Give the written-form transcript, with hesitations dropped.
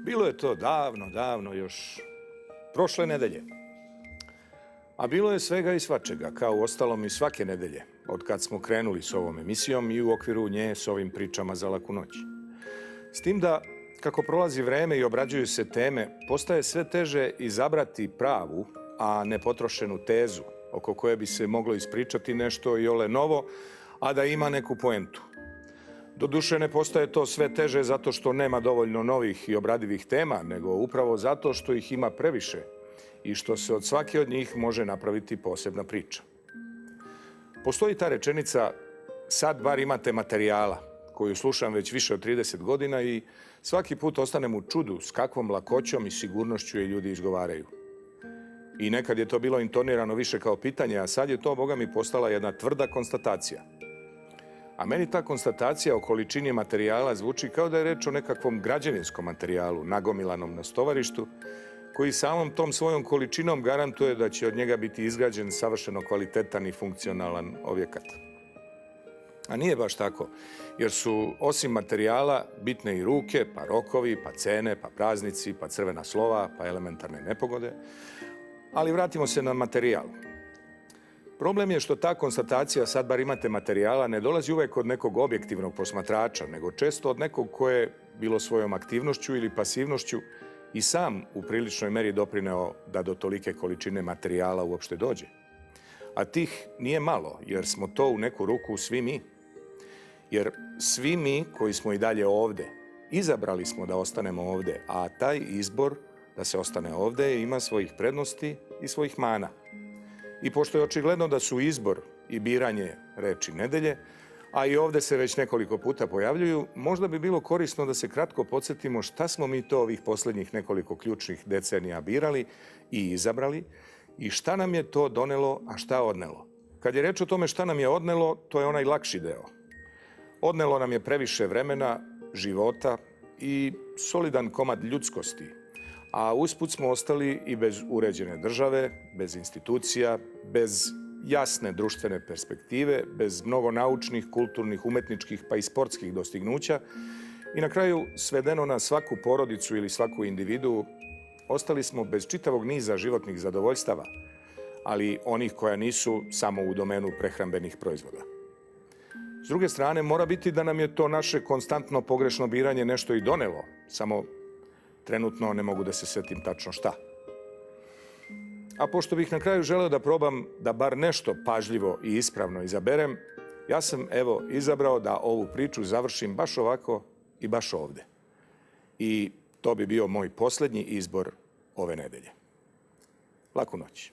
Bilo je to davno, davno, još prošle nedelje. A bilo je svega i svačega, kao uostalom i svake nedelje, od kad smo krenuli s ovom emisijom i u okviru nje s ovim pričama za laku noć. S tim da, kako prolazi vreme i obrađuju se teme, postaje sve teže izabrati pravu, a ne potrošenu tezu, oko koje bi se moglo ispričati nešto iole novo, a da ima neku poentu. Doduše, ne postaje to sve teže zato što nema dovoljno novih i obradivih tema, nego upravo zato što ih ima previše i što se od svake od njih može napraviti posebna priča. Postoji ta rečenica, sad bar imate materijala, koju slušam već više od 30 godina i svaki put ostanem u čudu s kakvom lakoćom i sigurnošću je ljudi izgovaraju. I nekad je to bilo intonirano više kao pitanje, a sad je to, Boga mi, postala jedna tvrda konstatacija. A meni ta konstatacija o količini materijala zvuči kao da je reč o nekakvom građevinskom materijalu nagomilanom na stovarištu, koji samom tom svojom količinom garantuje da će od njega biti izgrađen savršeno kvalitetan i funkcionalan objekat. A nije baš tako, jer su osim materijala bitne i ruke, pa rokovi, pa cene, pa praznici, pa crvena slova, pa elementarne nepogode. Ali vratimo se na materijal. Problem je što ta konstatacija, sad bar imate materijala, ne dolazi uvek od nekog objektivnog posmatrača, nego često od nekog ko je, bilo svojom aktivnošću ili pasivnošću, i sam u priličnoj meri doprineo da do tolike količine materijala uopšte dođe. A tih nije malo, jer smo to u neku ruku svi mi. Jer svi mi koji smo i dalje ovde, izabrali smo da ostanemo ovde, a taj izbor da se ostane ovde ima svojih prednosti i svojih mana. I pošto je očigledno da su izbor i biranje reči nedelje, a i ovde se već nekoliko puta pojavljuju, možda bi bilo korisno da se kratko podsjetimo šta smo mi to ovih poslednjih nekoliko ključnih decenija birali i izabrali i šta nam je to donelo, a šta odnelo. Kad je reč o tome šta nam je odnelo, to je onaj lakši deo. Odnelo nam je previše vremena, života i solidan komad ljudskosti, a usput smo ostali i bez uređene države, bez institucija, bez jasne društvene perspektive, bez mnogo naučnih, kulturnih, umetničkih pa i sportskih dostignuća i na kraju, svedeno na svaku porodicu ili svaku individu, ostali smo bez čitavog niza životnih zadovoljstava, ali onih koja nisu samo u domenu prehrambenih proizvoda. S druge strane, mora biti da nam je to naše konstantno pogrešno biranje nešto i donelo, samo trenutno ne mogu da se setim tačno šta. A pošto bih na kraju želeo da probam da bar nešto pažljivo i ispravno izaberem, ja sam izabrao da ovu priču završim baš ovako i baš ovde. I to bi bio moj poslednji izbor ove nedelje. Laku noć.